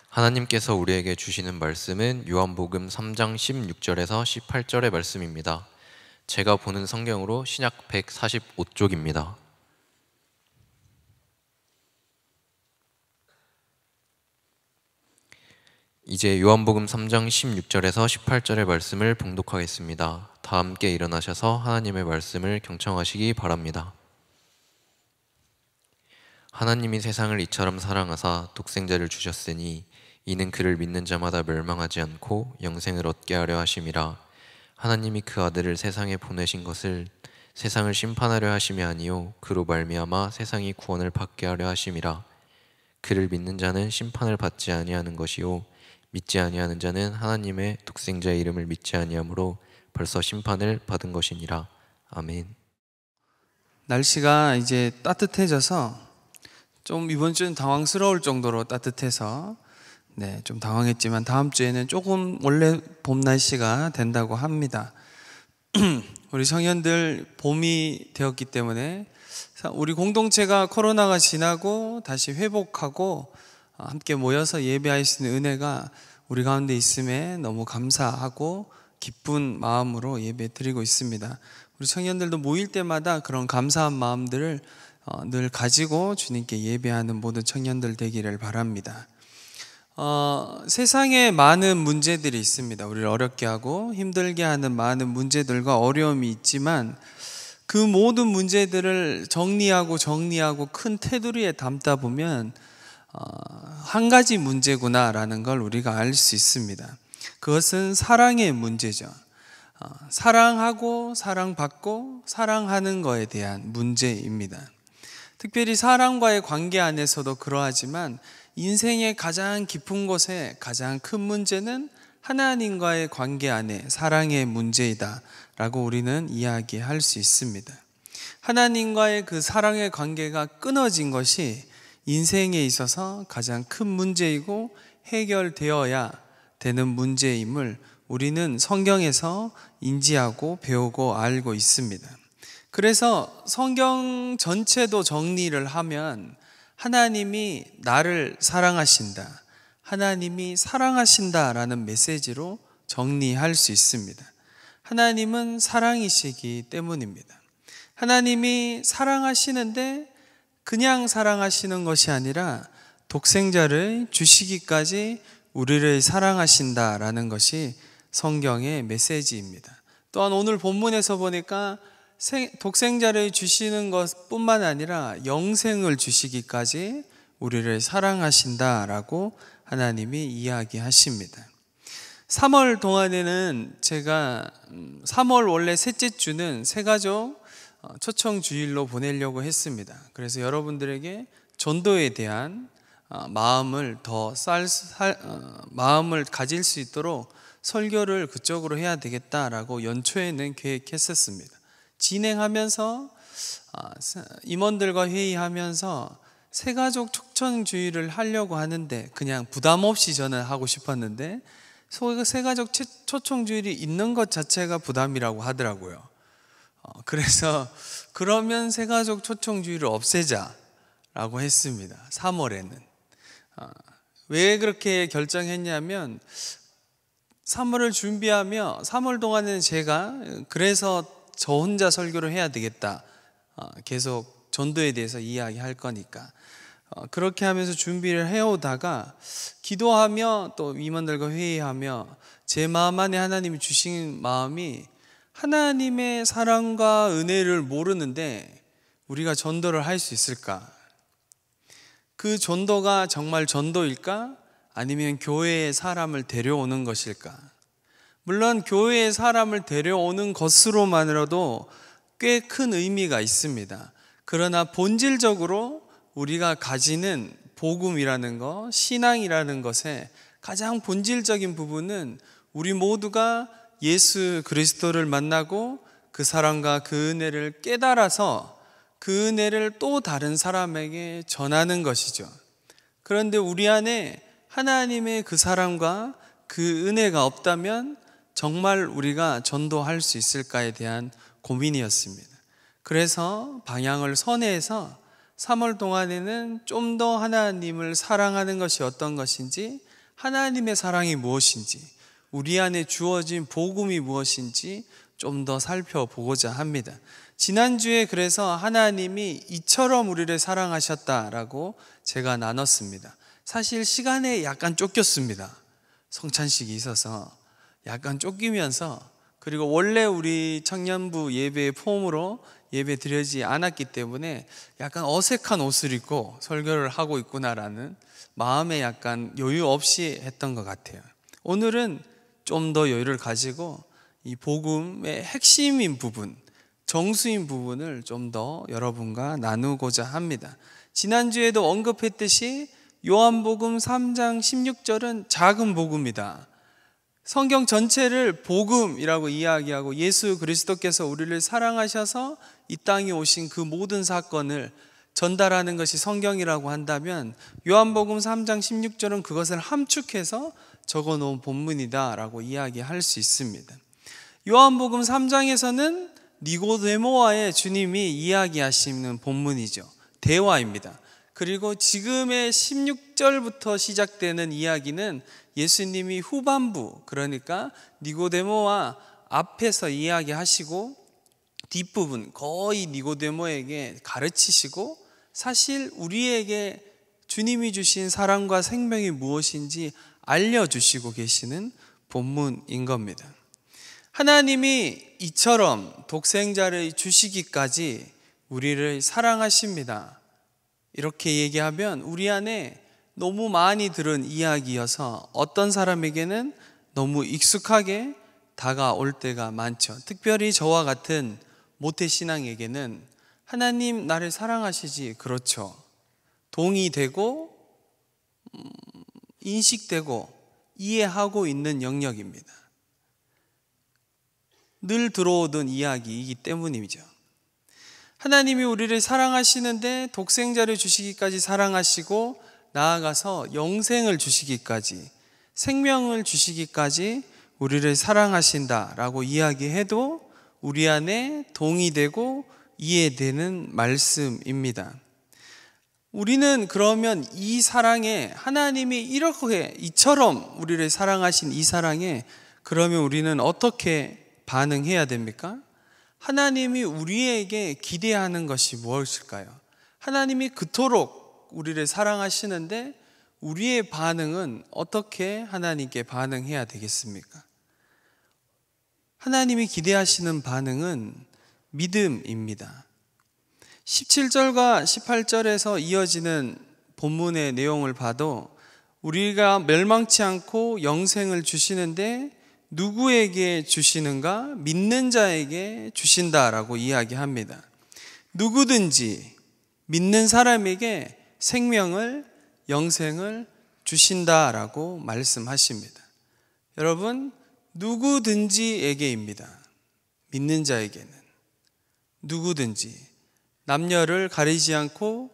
하나님께서 우리에게 주시는 말씀은 요한복음 3장 16절에서 18절의 말씀입니다. 제가 보는 성경으로 신약 145쪽입니다. 이제 요한복음 3장 16절에서 18절의 말씀을 봉독하겠습니다. 다 함께 일어나셔서 하나님의 말씀을 경청하시기 바랍니다. 하나님이 세상을 이처럼 사랑하사 독생자를 주셨으니 이는 그를 믿는 자마다 멸망하지 않고 영생을 얻게 하려 하심이라. 하나님이 그 아들을 세상에 보내신 것을 세상을 심판하려 하심이 아니요 그로 말미암아 세상이 구원을 받게 하려 하심이라. 그를 믿는 자는 심판을 받지 아니하는 것이요 믿지 아니하는 자는 하나님의 독생자의 이름을 믿지 아니하므로 벌써 심판을 받은 것이니라. 아멘. 날씨가 이제 따뜻해져서 좀 이번 주는 당황스러울 정도로 따뜻해서 좀 당황했지만 다음 주에는 조금 원래 봄 날씨가 된다고 합니다. 우리 청년들 봄이 되었기 때문에 우리 공동체가 코로나가 지나고 다시 회복하고 함께 모여서 예배할 수 있는 은혜가 우리 가운데 있음에 너무 감사하고 기쁜 마음으로 예배 드리고 있습니다. 우리 청년들도 모일 때마다 그런 감사한 마음들을 늘 가지고 주님께 예배하는 모든 청년들 되기를 바랍니다. 세상에 많은 문제들이 있습니다. 우리를 어렵게 하고 힘들게 하는 많은 문제들과 어려움이 있지만 그 모든 문제들을 정리하고 큰 테두리에 담다 보면 한 가지 문제구나라는 걸 우리가 알 수 있습니다. 그것은 사랑의 문제죠. 사랑하고 사랑받고 사랑하는 것에 대한 문제입니다. 특별히 사랑과의 관계 안에서도 그러하지만 인생의 가장 깊은 곳에 가장 큰 문제는 하나님과의 관계 안에 사랑의 문제이다 라고 우리는 이야기할 수 있습니다. 하나님과의 그 사랑의 관계가 끊어진 것이 인생에 있어서 가장 큰 문제이고 해결되어야 되는 문제임을 우리는 성경에서 인지하고 배우고 알고 있습니다. 그래서 성경 전체도 정리를 하면 하나님이 나를 사랑하신다, 하나님이 사랑하신다라는 메시지로 정리할 수 있습니다. 하나님은 사랑이시기 때문입니다. 하나님이 사랑하시는데 그냥 사랑하시는 것이 아니라 독생자를 주시기까지 우리를 사랑하신다라는 것이 성경의 메시지입니다. 또한 오늘 본문에서 보니까 독생자를 주시는 것뿐만 아니라 영생을 주시기까지 우리를 사랑하신다라고 하나님이 이야기하십니다. 3월 동안에는 제가 3월 원래 셋째 주는 새가족 초청주일로 보내려고 했습니다. 그래서 여러분들에게 전도에 대한 마음을 마음을 가질 수 있도록 설교를 그쪽으로 해야 되겠다라고 연초에는 계획했었습니다. 진행하면서 임원들과 회의하면서 새가족 초청주일을 하려고 하는데 그냥 부담 없이 저는 하고 싶었는데 새가족 초청주일이 있는 것 자체가 부담이라고 하더라고요. 그래서 그러면 새가족 초청주일을 없애자라고 했습니다. 3월에는. 왜 그렇게 결정했냐면 3월을 준비하며 3월 동안에는 제가 그래서 저 혼자 설교를 해야 되겠다. 계속 전도에 대해서 이야기할 거니까. 그렇게 하면서 준비를 해오다가 기도하며 또 임원들과 회의하며 제 마음 안에 하나님이 주신 마음이 하나님의 사랑과 은혜를 모르는데 우리가 전도를 할 수 있을까? 그 전도가 정말 전도일까? 아니면 교회에 사람을 데려오는 것일까? 물론 교회에 사람을 데려오는 것으로만으로도 꽤 큰 의미가 있습니다. 그러나 본질적으로 우리가 가지는 복음이라는 것, 신앙이라는 것의 가장 본질적인 부분은 우리 모두가 예수 그리스도를 만나고 그 사랑과 그 은혜를 깨달아서 그 은혜를 또 다른 사람에게 전하는 것이죠. 그런데 우리 안에 하나님의 그 사랑과 그 은혜가 없다면 정말 우리가 전도할 수 있을까에 대한 고민이었습니다. 그래서 방향을 선회해서 3월 동안에는 좀 더 하나님을 사랑하는 것이 어떤 것인지, 하나님의 사랑이 무엇인지, 우리 안에 주어진 복음이 무엇인지 좀 더 살펴보고자 합니다. 지난주에 그래서 하나님이 이처럼 우리를 사랑하셨다라고 제가 나눴습니다. 사실 시간에 약간 쫓겼습니다. 성찬식이 있어서 약간 쫓기면서, 그리고 원래 우리 청년부 예배의 폼으로 예배 드리지 않았기 때문에 약간 어색한 옷을 입고 설교를 하고 있구나라는 마음에 약간 여유 없이 했던 것 같아요. 오늘은 좀 더 여유를 가지고 이 복음의 핵심인 부분, 정수인 부분을 좀 더 여러분과 나누고자 합니다. 지난주에도 언급했듯이 요한복음 3장 16절은 작은 복음이다. 성경 전체를 복음이라고 이야기하고 예수 그리스도께서 우리를 사랑하셔서 이 땅에 오신 그 모든 사건을 전달하는 것이 성경이라고 한다면 요한복음 3장 16절은 그것을 함축해서 적어놓은 본문이다라고 이야기할 수 있습니다. 요한복음 3장에서는 니고데모와의 주님이 이야기하시는 본문이죠. 대화입니다. 그리고 지금의 16절부터 시작되는 이야기는 예수님이 후반부, 그러니까 니고데모와 앞에서 이야기하시고 뒷부분 거의 니고데모에게 가르치시고 사실 우리에게 주님이 주신 사랑과 생명이 무엇인지 알려주시고 계시는 본문인 겁니다. 하나님이 이처럼 독생자를 주시기까지 우리를 사랑하십니다. 이렇게 얘기하면 우리 안에 너무 많이 들은 이야기여서 어떤 사람에게는 너무 익숙하게 다가올 때가 많죠. 특별히 저와 같은 모태신앙에게는 하나님 나를 사랑하시지, 그렇죠. 동의되고 인식되고 이해하고 있는 영역입니다. 늘 들어오던 이야기이기 때문이죠. 하나님이 우리를 사랑하시는데 독생자를 주시기까지 사랑하시고 나아가서 영생을 주시기까지, 생명을 주시기까지 우리를 사랑하신다라고 이야기해도 우리 안에 동의되고 이해되는 말씀입니다. 우리는 그러면 이 사랑에, 하나님이 이렇게 이처럼 우리를 사랑하신 이 사랑에 그러면 우리는 어떻게 반응해야 됩니까? 하나님이 우리에게 기대하는 것이 무엇일까요? 하나님이 그토록 우리를 사랑하시는데 우리의 반응은 어떻게 하나님께 반응해야 되겠습니까? 하나님이 기대하시는 반응은 믿음입니다. 17절과 18절에서 이어지는 본문의 내용을 봐도 우리가 멸망치 않고 영생을 주시는데 누구에게 주시는가? 믿는 자에게 주신다라고 이야기합니다. 누구든지 믿는 사람에게 생명을, 영생을 주신다라고 말씀하십니다. 여러분, 누구든지에게입니다. 믿는 자에게는 누구든지, 남녀를 가리지 않고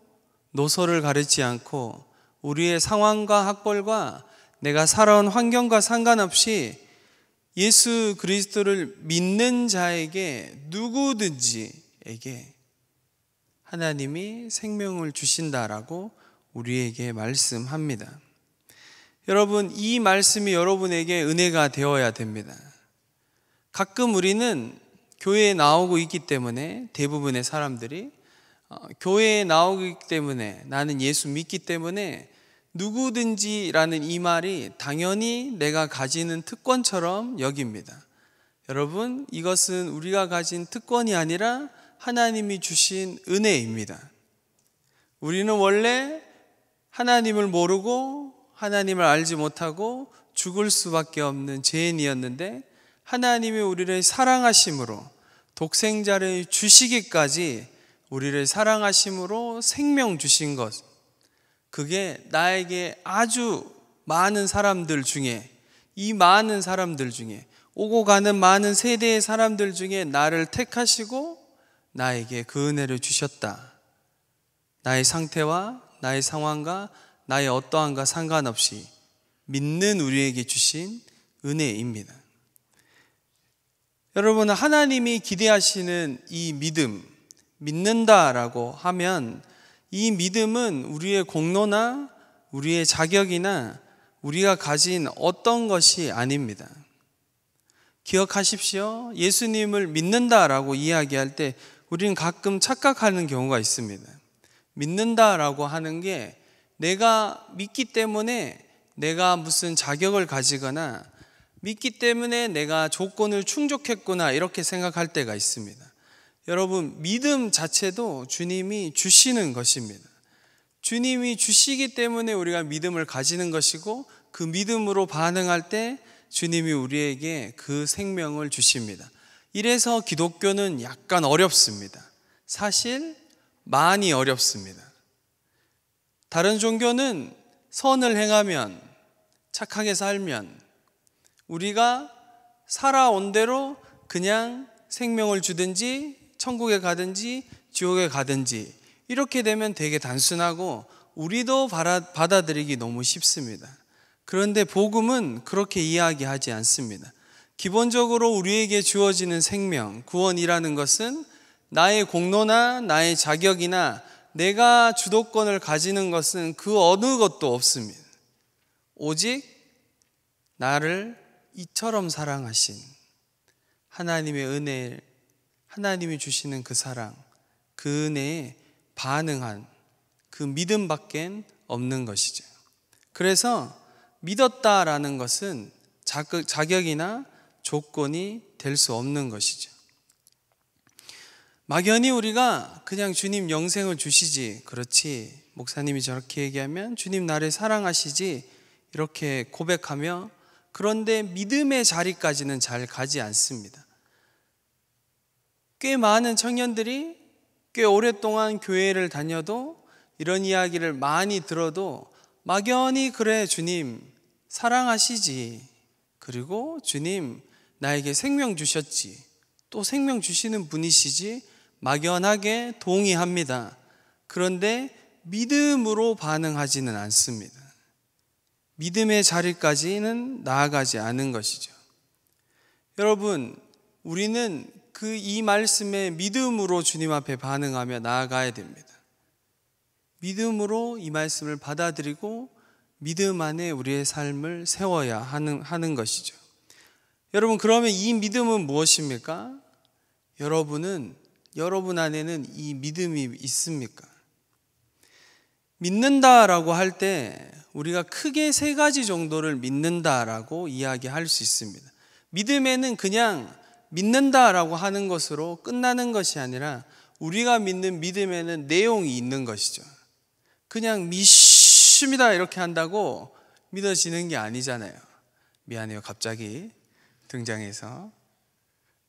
노소를 가리지 않고 우리의 상황과 학벌과 내가 살아온 환경과 상관없이 예수 그리스도를 믿는 자에게, 누구든지에게 하나님이 생명을 주신다라고 우리에게 말씀합니다. 여러분, 이 말씀이 여러분에게 은혜가 되어야 됩니다. 가끔 우리는 교회에 나오고 있기 때문에, 대부분의 사람들이 교회에 나오기 때문에, 나는 예수 믿기 때문에 누구든지라는 이 말이 당연히 내가 가지는 특권처럼 여깁니다. 여러분, 이것은 우리가 가진 특권이 아니라 하나님이 주신 은혜입니다. 우리는 원래 하나님을 모르고 하나님을 알지 못하고 죽을 수밖에 없는 죄인이었는데 하나님이 우리를 사랑하심으로, 독생자를 주시기까지 우리를 사랑하심으로 생명 주신 것, 그게 나에게 아주 많은 사람들 중에, 이 많은 사람들 중에, 오고 가는 많은 세대의 사람들 중에 나를 택하시고 나에게 그 은혜를 주셨다. 나의 상태와 나의 상황과 나의 어떠함과 상관없이 믿는 우리에게 주신 은혜입니다. 여러분, 하나님이 기대하시는 이 믿음, 믿는다라고 하면 이 믿음은 우리의 공로나 우리의 자격이나 우리가 가진 어떤 것이 아닙니다. 기억하십시오. 예수님을 믿는다라고 이야기할 때 우리는 가끔 착각하는 경우가 있습니다. 믿는다라고 하는 게 내가 믿기 때문에 내가 무슨 자격을 가지거나 믿기 때문에 내가 조건을 충족했구나 이렇게 생각할 때가 있습니다. 여러분, 믿음 자체도 주님이 주시는 것입니다. 주님이 주시기 때문에 우리가 믿음을 가지는 것이고 그 믿음으로 반응할 때 주님이 우리에게 그 생명을 주십니다. 이래서 기독교는 약간 어렵습니다. 사실 많이 어렵습니다. 다른 종교는 선을 행하면, 착하게 살면 우리가 살아온 대로 그냥 생명을 주든지 천국에 가든지 지옥에 가든지 이렇게 되면 되게 단순하고 우리도 받아들이기 너무 쉽습니다. 그런데 복음은 그렇게 이야기하지 않습니다. 기본적으로 우리에게 주어지는 생명, 구원이라는 것은 나의 공로나 나의 자격이나 내가 주도권을 가지는 것은 그 어느 것도 없습니다. 오직 나를 이처럼 사랑하신 하나님의 은혜, 하나님이 주시는 그 사랑, 그 은혜에 반응한 그 믿음밖엔 없는 것이죠. 그래서 믿었다라는 것은 자격이나 조건이 될 수 없는 것이죠. 막연히 우리가 그냥 주님 영생을 주시지, 그렇지, 목사님이 저렇게 얘기하면 주님 나를 사랑하시지 이렇게 고백하며, 그런데 믿음의 자리까지는 잘 가지 않습니다. 꽤 많은 청년들이 꽤 오랫동안 교회를 다녀도 이런 이야기를 많이 들어도 막연히 그래 주님 사랑하시지, 그리고 주님 나에게 생명 주셨지, 또 생명 주시는 분이시지 막연하게 동의합니다. 그런데 믿음으로 반응하지는 않습니다. 믿음의 자리까지는 나아가지 않은 것이죠. 여러분, 우리는 이 말씀에 믿음으로 주님 앞에 반응하며 나아가야 됩니다. 믿음으로 이 말씀을 받아들이고 믿음 안에 우리의 삶을 세워야 하는 것이죠. 여러분, 그러면 이 믿음은 무엇입니까? 여러분 안에는 이 믿음이 있습니까? 믿는다라고 할 때 우리가 크게 세 가지 정도를 믿는다라고 이야기할 수 있습니다. 믿음에는 그냥 믿는다라고 하는 것으로 끝나는 것이 아니라 우리가 믿는 믿음에는 내용이 있는 것이죠. 그냥 믿습니다 이렇게 한다고 믿어지는 게 아니잖아요. 미안해요, 갑자기 등장해서.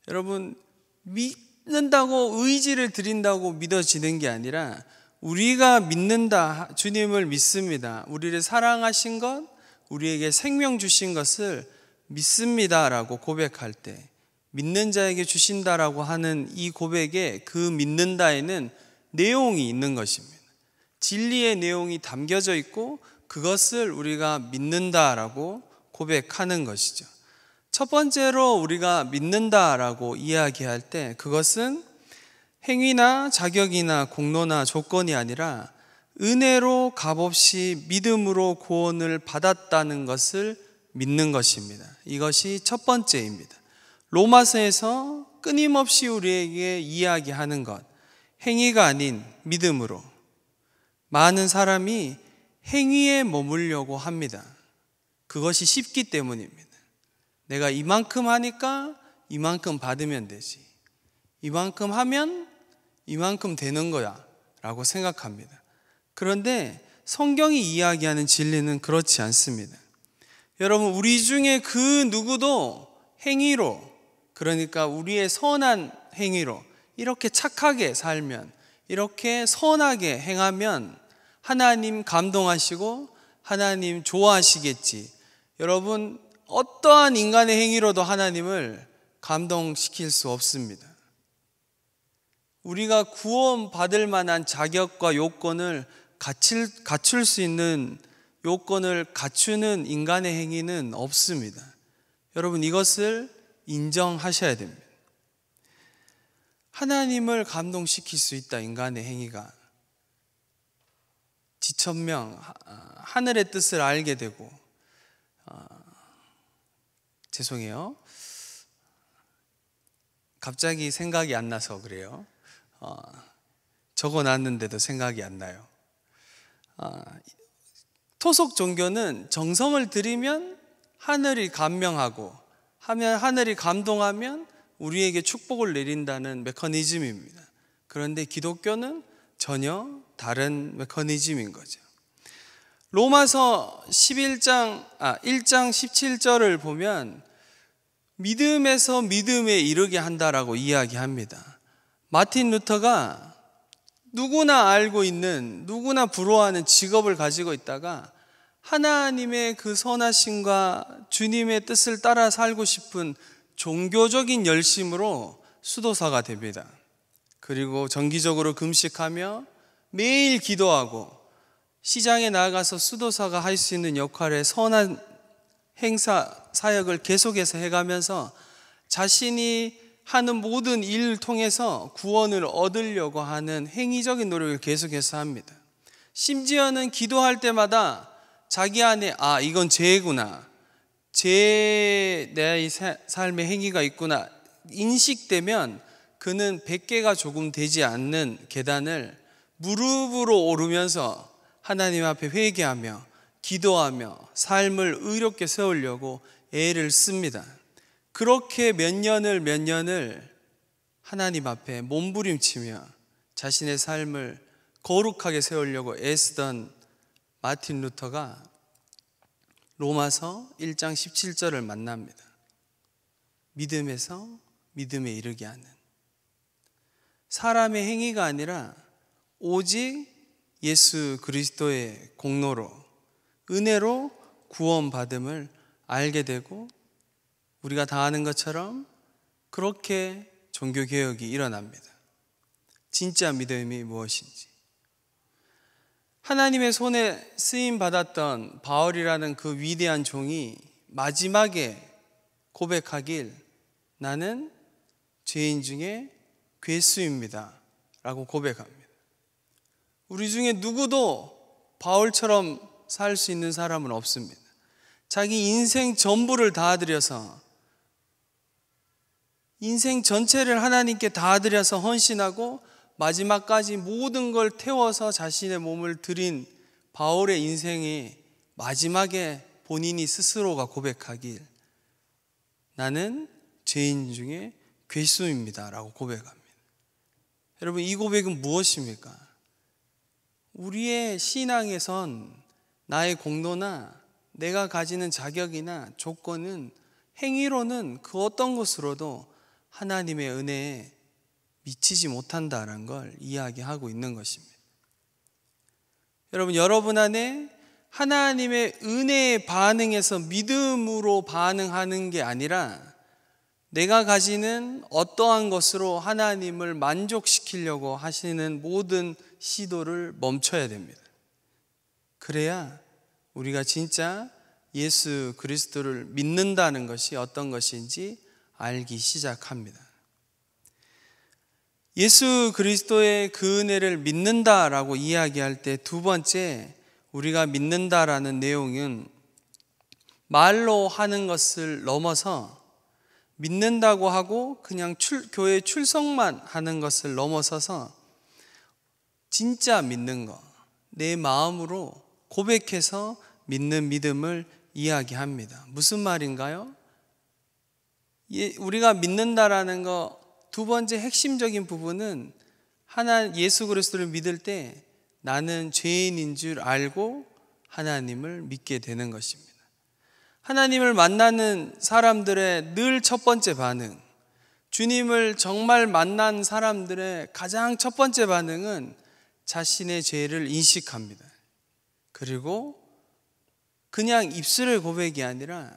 여러분, 믿는다고 의지를 드린다고 믿어지는 게 아니라 우리가 믿는다, 주님을 믿습니다, 우리를 사랑하신 것, 우리에게 생명 주신 것을 믿습니다라고 고백할 때, 믿는 자에게 주신다라고 하는 이 고백에 그 믿는다에는 내용이 있는 것입니다. 진리의 내용이 담겨져 있고 그것을 우리가 믿는다라고 고백하는 것이죠. 첫 번째로 우리가 믿는다라고 이야기할 때 그것은 행위나 자격이나 공로나 조건이 아니라 은혜로 값없이 믿음으로 구원을 받았다는 것을 믿는 것입니다. 이것이 첫 번째입니다. 로마서에서 끊임없이 우리에게 이야기하는 것, 행위가 아닌 믿음으로. 많은 사람이 행위에 머물려고 합니다. 그것이 쉽기 때문입니다. 내가 이만큼 하니까 이만큼 받으면 되지, 이만큼 하면 이만큼 되는 거야 라고 생각합니다. 그런데 성경이 이야기하는 진리는 그렇지 않습니다. 여러분, 우리 중에 그 누구도 행위로, 그러니까 우리의 선한 행위로 이렇게 착하게 살면, 이렇게 선하게 행하면 하나님 감동하시고 하나님 좋아하시겠지. 여러분, 어떠한 인간의 행위로도 하나님을 감동시킬 수 없습니다. 우리가 구원받을 만한 자격과 요건을 갖출 수 있는 요건을 갖추는 인간의 행위는 없습니다. 여러분, 이것을 인정하셔야 됩니다. 하나님을 감동시킬 수 있다, 인간의 행위가. 지천명, 하늘의 뜻을 알게 되고 죄송해요. 갑자기 생각이 안 나서 그래요. 적어놨는데도 생각이 안 나요. 토속 종교는 정성을 들이면 하늘이 감명하고 하늘이 감동하면 우리에게 축복을 내린다는 메커니즘입니다. 그런데 기독교는 전혀 다른 메커니즘인 거죠. 로마서 1장 17절을 보면 믿음에서 믿음에 이르게 한다라고 이야기합니다. 마틴 루터가 누구나 알고 있는, 누구나 부러워하는 직업을 가지고 있다가 하나님의 그 선하심과 주님의 뜻을 따라 살고 싶은 종교적인 열심으로 수도사가 됩니다. 그리고 정기적으로 금식하며 매일 기도하고 시장에 나가서 수도사가 할 수 있는 역할의 선한 행사, 사역을 계속해서 해가면서 자신이 하는 모든 일을 통해서 구원을 얻으려고 하는 행위적인 노력을 계속해서 합니다. 심지어는 기도할 때마다 자기 안에 이건 죄구나, 내 삶의 행위가 있구나 인식되면 그는 100개가 조금 되지 않는 계단을 무릎으로 오르면서 하나님 앞에 회개하며 기도하며 삶을 의롭게 세우려고 애를 씁니다. 그렇게 몇 년을 하나님 앞에 몸부림치며 자신의 삶을 거룩하게 세우려고 애쓰던 마틴 루터가 로마서 1장 17절을 만납니다. 믿음에서 믿음에 이르게 하는, 사람의 행위가 아니라 오직 예수 그리스도의 공로로, 은혜로 구원받음을 알게 되고 우리가 다 아는 것처럼 그렇게 종교개혁이 일어납니다. 진짜 믿음이 무엇인지, 하나님의 손에 쓰임받았던 바울이라는 그 위대한 종이 마지막에 고백하길 나는 죄인 중에 괴수입니다 라고 고백합니다. 우리 중에 누구도 바울처럼 살 수 있는 사람은 없습니다. 자기 인생 전부를 다 드려서, 인생 전체를 하나님께 다 드려서 헌신하고 마지막까지 모든 걸 태워서 자신의 몸을 드린 바울의 인생의 마지막에 본인이 스스로가 고백하길 나는 죄인 중에 괴수입니다 라고 고백합니다. 여러분, 이 고백은 무엇입니까? 우리의 신앙에선 나의 공로나 내가 가지는 자격이나 조건은, 행위로는 그 어떤 것으로도 하나님의 은혜에 미치지 못한다는 걸 이야기하고 있는 것입니다. 여러분 안에 하나님의 은혜에 반응해서 믿음으로 반응하는 게 아니라 내가 가지는 어떠한 것으로 하나님을 만족시키려고 하시는 모든 시도를 멈춰야 됩니다. 그래야 우리가 진짜 예수 그리스도를 믿는다는 것이 어떤 것인지 알기 시작합니다. 예수 그리스도의 그 은혜를 믿는다라고 이야기할 때 두 번째, 우리가 믿는다라는 내용은 말로 하는 것을 넘어서, 믿는다고 하고 그냥 교회 출석만 하는 것을 넘어서서 진짜 믿는 것, 내 마음으로 고백해서 믿는 믿음을 이야기합니다. 무슨 말인가요? 우리가 믿는다라는 거 두 번째 핵심적인 부분은 예수 그리스도를 믿을 때 나는 죄인인 줄 알고 하나님을 믿게 되는 것입니다. 하나님을 만나는 사람들의 늘 첫 번째 반응, 주님을 정말 만난 사람들의 가장 첫 번째 반응은 자신의 죄를 인식합니다. 그리고 그냥 입술의 고백이 아니라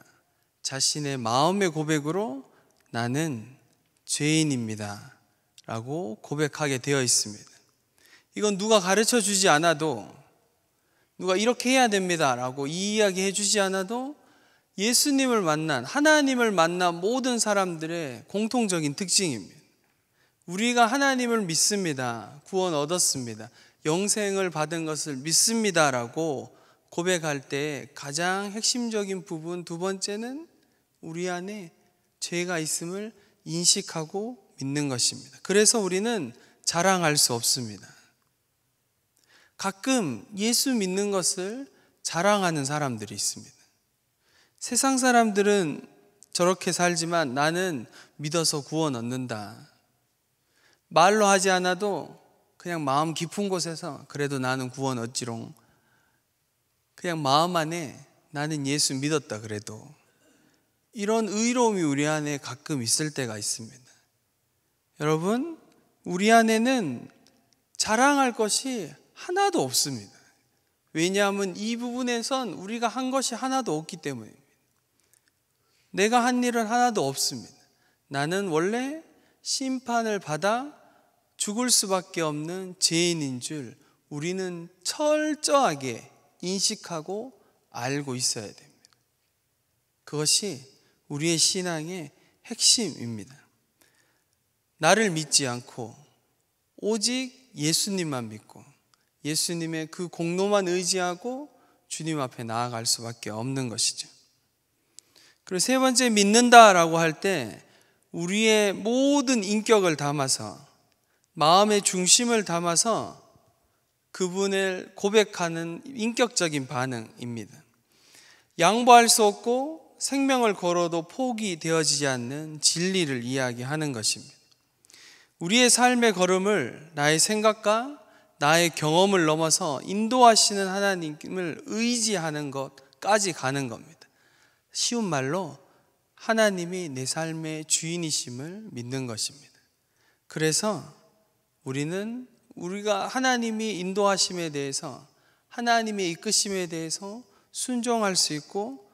자신의 마음의 고백으로 나는 죄인입니다 라고 고백하게 되어 있습니다. 이건 누가 가르쳐 주지 않아도, 누가 이렇게 해야 됩니다 라고 이야기해 주지 않아도 예수님을 만난, 하나님을 만난 모든 사람들의 공통적인 특징입니다. 우리가 하나님을 믿습니다, 구원 얻었습니다, 영생을 받은 것을 믿습니다 라고 고백할 때 가장 핵심적인 부분 두 번째는 우리 안에 죄가 있음을 인식하고 믿는 것입니다. 그래서 우리는 자랑할 수 없습니다. 가끔 예수 믿는 것을 자랑하는 사람들이 있습니다. 세상 사람들은 저렇게 살지만 나는 믿어서 구원 얻는다. 말로 하지 않아도 그냥 마음 깊은 곳에서 그래도 나는 구원 얻지롱. 그냥 마음 안에 나는 예수 믿었다 그래도. 이런 의로움이 우리 안에 가끔 있을 때가 있습니다. 여러분, 우리 안에는 자랑할 것이 하나도 없습니다. 왜냐하면 이 부분에선 우리가 한 것이 하나도 없기 때문입니다. 내가 한 일은 하나도 없습니다. 나는 원래 심판을 받아 죽을 수밖에 없는 죄인인 줄 우리는 철저하게 인식하고 알고 있어야 됩니다. 그것이 우리의 신앙의 핵심입니다. 나를 믿지 않고 오직 예수님만 믿고 예수님의 그 공로만 의지하고 주님 앞에 나아갈 수밖에 없는 것이죠. 그리고 세 번째, 믿는다라고 할 때 우리의 모든 인격을 담아서, 마음의 중심을 담아서 그분을 고백하는 인격적인 반응입니다. 양보할 수 없고 생명을 걸어도 포기되어지지 않는 진리를 이야기하는 것입니다. 우리의 삶의 걸음을 나의 생각과 나의 경험을 넘어서 인도하시는 하나님을 의지하는 것까지 가는 겁니다. 쉬운 말로 하나님이 내 삶의 주인이심을 믿는 것입니다. 그래서 우리가 하나님이 인도하심에 대해서, 하나님의 이끄심에 대해서 순종할 수 있고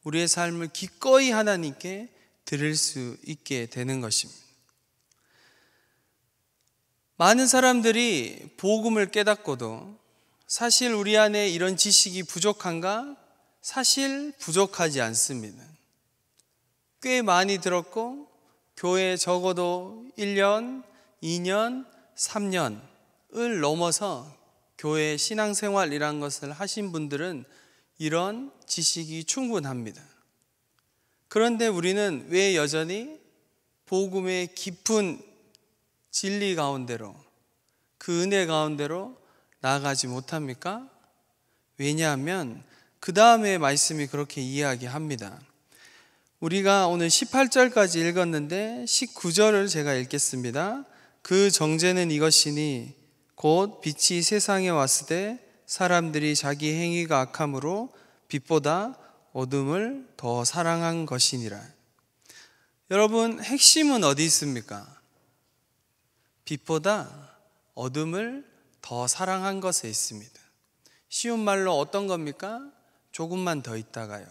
우리의 삶을 기꺼이 하나님께 드릴 수 있게 되는 것입니다. 많은 사람들이 복음을 깨닫고도 사실 우리 안에 이런 지식이 부족한가? 사실 부족하지 않습니다. 꽤 많이 들었고 교회 적어도 1년, 2년, 3년을 넘어서 교회 신앙생활이라는 것을 하신 분들은 이런 지식이 충분합니다. 그런데 우리는 왜 여전히 복음의 깊은 진리 가운데로, 그 은혜 가운데로 나아가지 못합니까? 왜냐하면 그 다음에 말씀이 그렇게 이야기합니다. 우리가 오늘 18절까지 읽었는데 19절을 제가 읽겠습니다. 그 정죄는 이것이니 곧 빛이 세상에 왔을 때 사람들이 자기 행위가 악함으로 빛보다 어둠을 더 사랑한 것이니라. 여러분, 핵심은 어디 있습니까? 빛보다 어둠을 더 사랑한 것에 있습니다. 쉬운 말로 어떤 겁니까? 조금만 더 있다가요.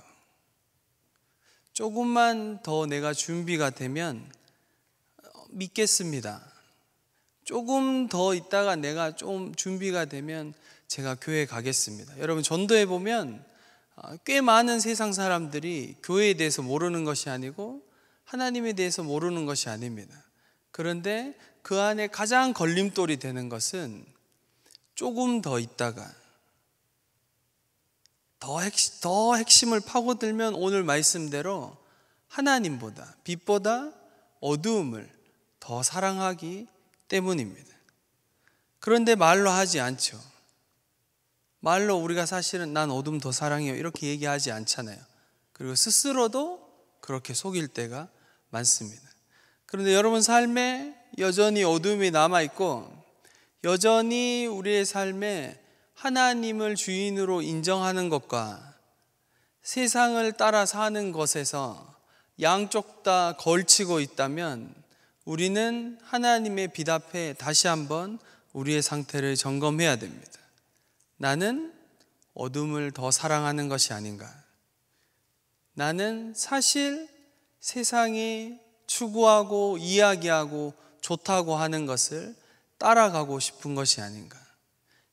조금만 더 내가 준비가 되면 믿겠습니다. 조금 더 있다가 내가 좀 준비가 되면 제가 교회 가겠습니다. 여러분, 전도해 보면 꽤 많은 세상 사람들이 교회에 대해서 모르는 것이 아니고 하나님에 대해서 모르는 것이 아닙니다. 그런데 그 안에 가장 걸림돌이 되는 것은 조금 더 있다가 더 핵심을 파고들면 오늘 말씀대로 하나님보다, 빛보다 어두움을 더 사랑하기 때문입니다. 그런데 말로 하지 않죠. 말로 우리가 사실은 난 어둠 더 사랑해요 이렇게 얘기하지 않잖아요. 그리고 스스로도 그렇게 속일 때가 많습니다. 그런데 여러분 삶에 여전히 어둠이 남아있고 여전히 우리의 삶에 하나님을 주인으로 인정하는 것과 세상을 따라 사는 것에서 양쪽 다 걸치고 있다면 우리는 하나님의 빛 앞에 다시 한번 우리의 상태를 점검해야 됩니다. 나는 어둠을 더 사랑하는 것이 아닌가? 나는 사실 세상이 추구하고 이야기하고 좋다고 하는 것을 따라가고 싶은 것이 아닌가?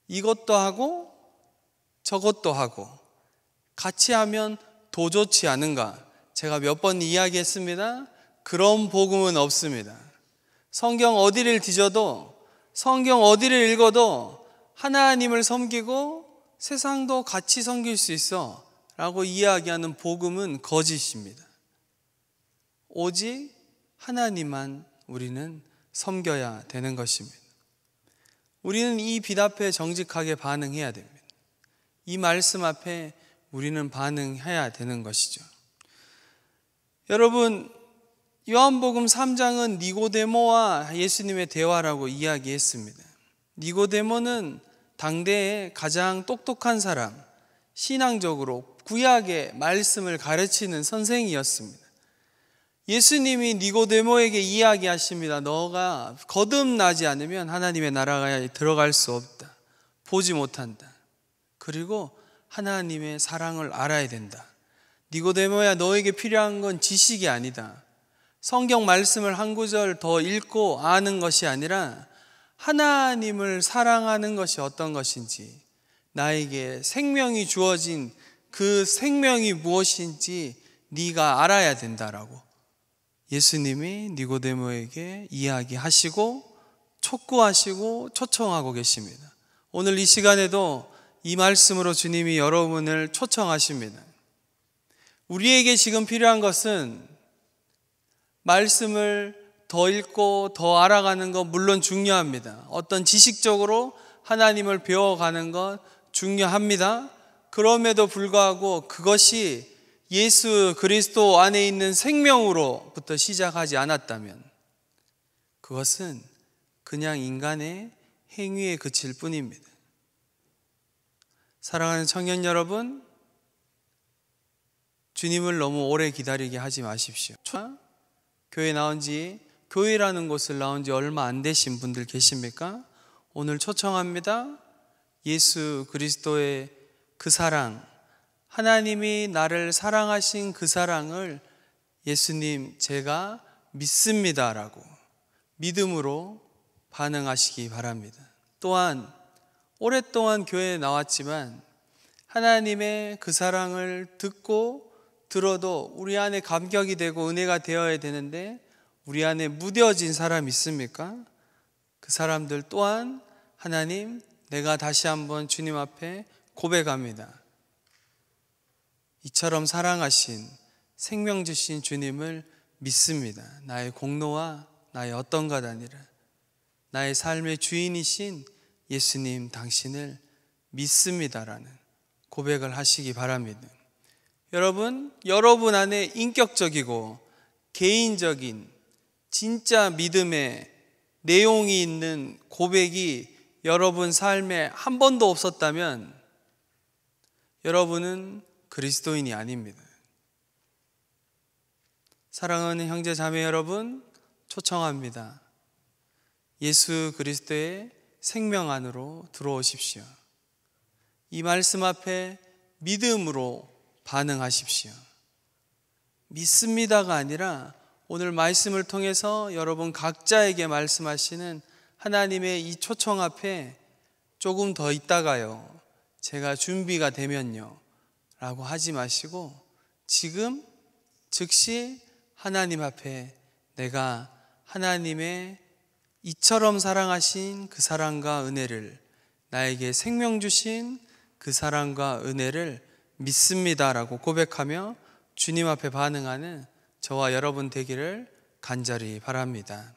이것도 하고 저것도 하고 같이 하면 더 좋지 않은가? 제가 몇 번 이야기했습니다. 그런 복음은 없습니다. 성경 어디를 뒤져도, 성경 어디를 읽어도 하나님을 섬기고 세상도 같이 섬길 수 있어 라고 이야기하는 복음은 거짓입니다. 오직 하나님만 우리는 섬겨야 되는 것입니다. 우리는 이 빛 앞에 정직하게 반응해야 됩니다. 이 말씀 앞에 우리는 반응해야 되는 것이죠. 여러분, 요한복음 3장은 니고데모와 예수님의 대화라고 이야기했습니다. 니고데모는 당대의 가장 똑똑한 사람, 신앙적으로 구약의 말씀을 가르치는 선생이었습니다. 예수님이 니고데모에게 이야기하십니다. 너가 거듭나지 않으면 하나님의 나라에 들어갈 수 없다. 보지 못한다. 그리고 하나님의 사랑을 알아야 된다. 니고데모야, 너에게 필요한 건 지식이 아니다. 성경 말씀을 한 구절 더 읽고 아는 것이 아니라 하나님을 사랑하는 것이 어떤 것인지, 나에게 생명이 주어진 그 생명이 무엇인지 네가 알아야 된다라고 예수님이 니고데모에게 이야기하시고 촉구하시고 초청하고 계십니다. 오늘 이 시간에도 이 말씀으로 주님이 여러분을 초청하십니다. 우리에게 지금 필요한 것은 말씀을 더 읽고 더 알아가는 것 물론 중요합니다. 어떤 지식적으로 하나님을 배워가는 것 중요합니다. 그럼에도 불구하고 그것이 예수 그리스도 안에 있는 생명으로부터 시작하지 않았다면 그것은 그냥 인간의 행위에 그칠 뿐입니다. 사랑하는 청년 여러분, 주님을 너무 오래 기다리게 하지 마십시오. 교회라는 곳을 나온 지 얼마 안 되신 분들 계십니까? 오늘 초청합니다. 예수 그리스도의 그 사랑, 하나님이 나를 사랑하신 그 사랑을 예수님 제가 믿습니다라고 믿음으로 반응하시기 바랍니다. 또한 오랫동안 교회에 나왔지만 하나님의 그 사랑을 듣고 들어도 우리 안에 감격이 되고 은혜가 되어야 되는데 우리 안에 무뎌진 사람 있습니까? 그 사람들 또한 하나님, 내가 다시 한번 주님 앞에 고백합니다. 이처럼 사랑하신 생명 주신 주님을 믿습니다. 나의 공로와 나의 어떤 것 아니라 나의 삶의 주인이신 예수님 당신을 믿습니다라는 고백을 하시기 바랍니다. 여러분 안에 인격적이고 개인적인 진짜 믿음의 내용이 있는 고백이 여러분 삶에 한 번도 없었다면 여러분은 그리스도인이 아닙니다. 사랑하는 형제 자매 여러분, 초청합니다. 예수 그리스도의 생명 안으로 들어오십시오. 이 말씀 앞에 믿음으로 반응하십시오. 믿습니다가 아니라 오늘 말씀을 통해서 여러분 각자에게 말씀하시는 하나님의 이 초청 앞에 조금 더 있다가요, 제가 준비가 되면요 라고 하지 마시고 지금 즉시 하나님 앞에 내가 하나님의 이처럼 사랑하신 그 사랑과 은혜를, 나에게 생명 주신 그 사랑과 은혜를 믿습니다라고 고백하며 주님 앞에 반응하는 저와 여러분 되기를 간절히 바랍니다.